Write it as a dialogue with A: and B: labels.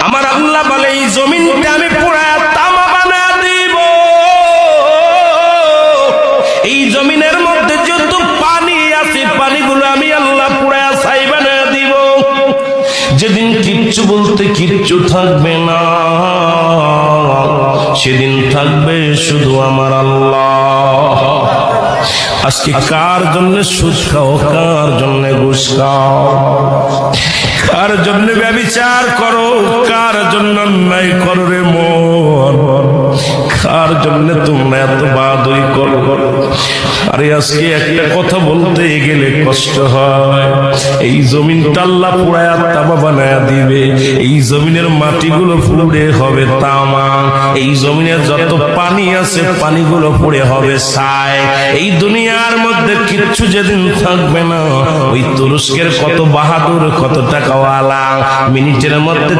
A: আমার আল্লাহ বলে এই জমিনটা আমি পুরা তামা বানায় দিব। এই জমিনের মধ্যে যত পানি আছে পানিগুলো আমি আল্লাহ পুরা ছাই বানায় দিব। যেদিন কিচ্ছু বলতে কিচ্ছু থাকবে না, সেদিন থাকবে শুধু আমার আল্লাহ। আজকে কার জন্য সুদ খাও, কার জন্য ঘুষ খাও, কার জন্য ব্যভিচার করো, কার জন্য অন্যায় করো রে মন, কার জন্য তোমরা এত বাদই করো। আরে আজকে একটা কথা বলতে গেলে কষ্ট হয়। এই জমিনটা আল্লাহ পুরায়া তামা বানায়া দিবে। এই জমিনের মাটিগুলো পুড়ে হবে তামা। এই জমিনের যত পানি আছে পানিগুলো পুড়ে হবে ছাই। এই দুনিয়ার মধ্যে কিচ্ছু যেদিন থাকবে না, ওই তুরস্কের কত বাহাদুর, কত টাকাওয়ালা মিনিটের মধ্যে